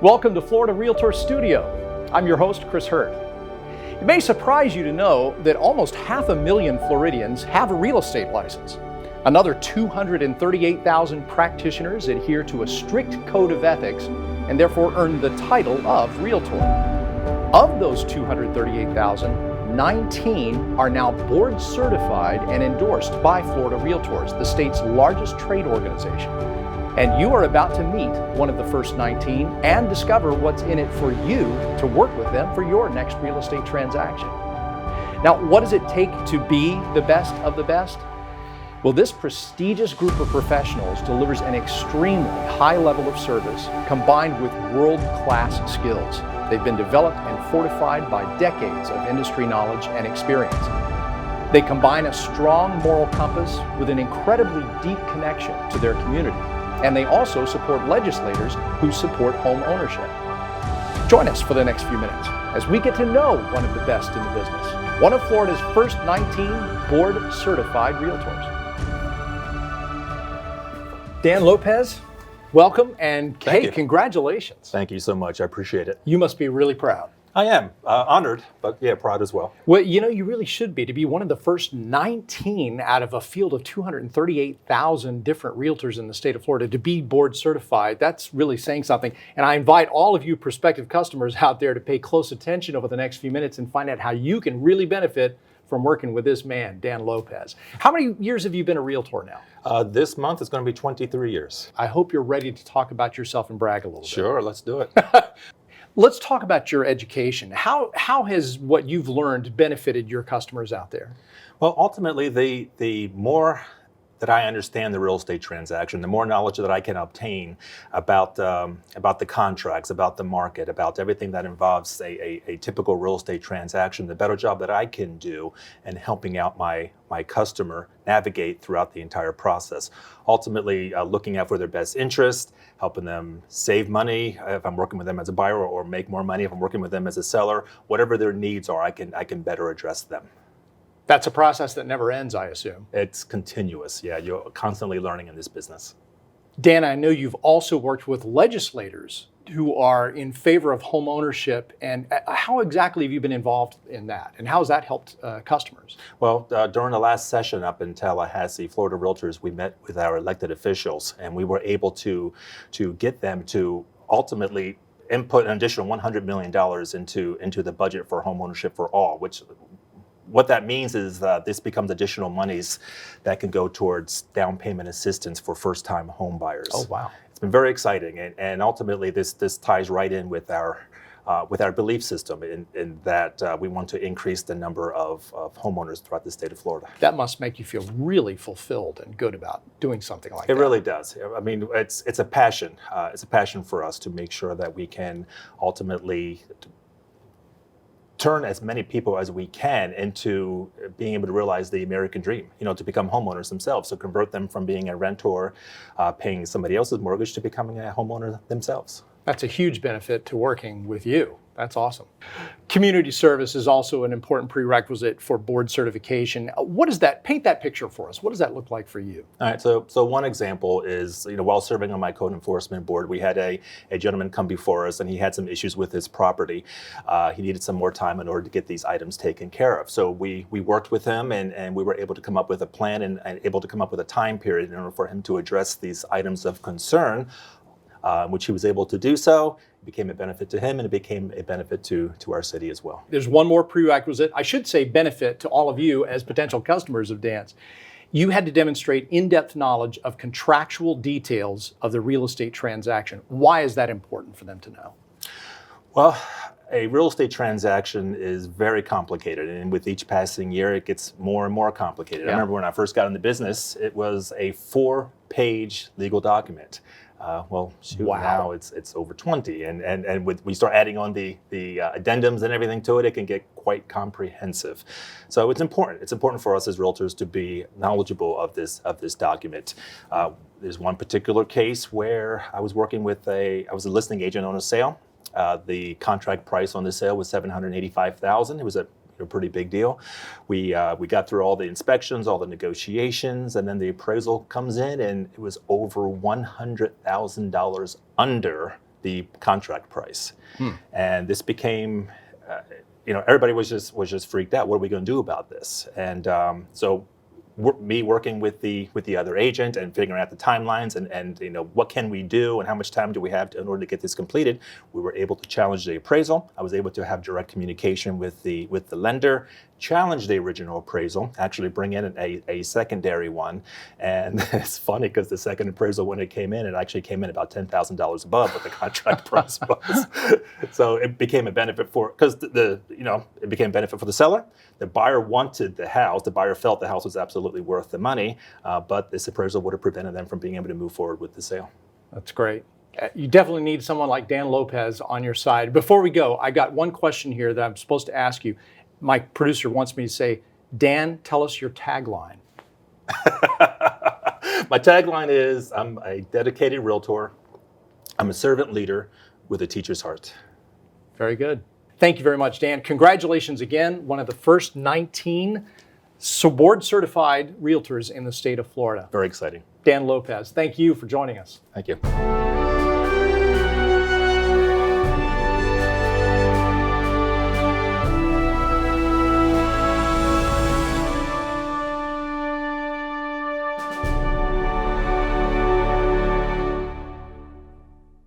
Welcome to Florida Realtors Studio. I'm your host, Chris Hurt. It may surprise you to know that almost 500,000 Floridians have a real estate license. Another 238,000 practitioners adhere to a strict code of ethics and therefore earn the title of Realtor. Of those 238,000, 19 are now board certified and endorsed by Florida Realtors, the state's largest trade organization. And you are about to meet one of the first 19 and discover what's in it for you to work with them for your next real estate transaction. Now, what does it take to be the best of the best? Well, this prestigious group of professionals delivers an extremely high level of service combined with world-class skills. They've been developed and fortified by decades of industry knowledge and experience. They combine a strong moral compass with an incredibly deep connection to their community. And they also support legislators who support home ownership. Join us for the next few minutes as we get to know one of the best in the business, one of Florida's first 19 board certified realtors. Dan Lopez, welcome, and hey, congratulations. Thank you so much. I appreciate it. You must be really proud. I am honored, but yeah, proud as well. Well, you know, you really should be, to be one of the first 19 out of a field of 238,000 different realtors in the state of Florida to be board certified. That's really saying something. And I invite all of you prospective customers out there to pay close attention over the next few minutes and find out how you can really benefit from working with this man, Dan Lopez. How many years have you been a realtor now? This month is going to be 23 years. I hope you're ready to talk about yourself and brag a little bit. Sure, let's do it. Let's talk about your education. How has what you've learned benefited your customers out there? Well, ultimately, the more that I understand the real estate transaction, the more knowledge that I can obtain about the contracts, about the market, about everything that involves a typical real estate transaction, the better job that I can do in helping out my customer navigate throughout the entire process. Ultimately, looking out for their best interest, helping them save money if I'm working with them as a buyer, or make more money if I'm working with them as a seller. Whatever their needs are, I can better address them. That's a process that never ends, I assume. It's continuous. Yeah, you're constantly learning in this business. Dan, I know you've also worked with legislators who are in favor of home ownership. And how exactly have you been involved in that? And how has that helped customers? Well, during the last session up in Tallahassee, Florida Realtors, we met with our elected officials, and we were able to get them to ultimately input an additional $100 million into the budget for home ownership for all, which what that means is this becomes additional monies that can go towards down payment assistance for first-time home buyers. Oh, wow. It's been very exciting, and ultimately this ties right in with our belief system in that we want to increase the number of homeowners throughout the state of Florida. That must make you feel really fulfilled and good about doing something like that. It really does. I mean, it's a passion. It's a passion for us to make sure that we can ultimately turn as many people as we can into being able to realize the American dream, to become homeowners themselves. So convert them from being a rentor, paying somebody else's mortgage, to becoming a homeowner themselves. That's a huge benefit to working with you. That's awesome. Community service is also an important prerequisite for board certification. What does that, paint that picture for us? What does that look like for you? All right, so one example is, while serving on my code enforcement board, we had a gentleman come before us, and he had some issues with his property. He needed some more time in order to get these items taken care of. So we worked with him, and we were able to come up with a plan and able to come up with a time period in order for him to address these items of concern, which he was able to do so. It became a benefit to him, and it became a benefit to our city as well. There's one more prerequisite, I should say benefit to all of you as potential customers of Dan's. You had to demonstrate in-depth knowledge of contractual details of the real estate transaction. Why is that important for them to know? Well, a real estate transaction is very complicated, and with each passing year, it gets more and more complicated. Yeah. I remember when I first got in the business, it was a 4-page legal document. Wow. Now it's over 20, and we start adding on the addendums and everything to it, it can get quite comprehensive. So it's important. It's important for us as realtors to be knowledgeable of this document. There's one particular case where I was working with I was a listing agent on a sale. The contract price on the sale was $785,000. It was a pretty big deal. We got through all the inspections, all the negotiations, and then the appraisal comes in, and it was over $100,000 under the contract price. And this became, everybody was just freaked out. What are we going to do about this? And so me working with the other agent and figuring out the timelines and what can we do and how much time do we have in order to get this completed, we were able to challenge the appraisal. I was able to have direct communication with the lender, challenge the original appraisal, actually bring in a secondary one. And it's funny because the second appraisal, when it came in, it actually came in about $10,000 above what the contract price was. So it became a benefit because it became a benefit for the seller. The buyer wanted the house. The buyer felt the house was absolutely worth the money, but this appraisal would have prevented them from being able to move forward with the sale. That's great. You definitely need someone like Dan Lopez on your side. Before we go, I got one question here that I'm supposed to ask you. My producer wants me to say, Dan, tell us your tagline. My tagline is, I'm a dedicated realtor. I'm a servant leader with a teacher's heart. Very good. Thank you very much, Dan. Congratulations again. One of the first 19 board certified realtors in the state of Florida. Very exciting. Dan Lopez, thank you for joining us. Thank you.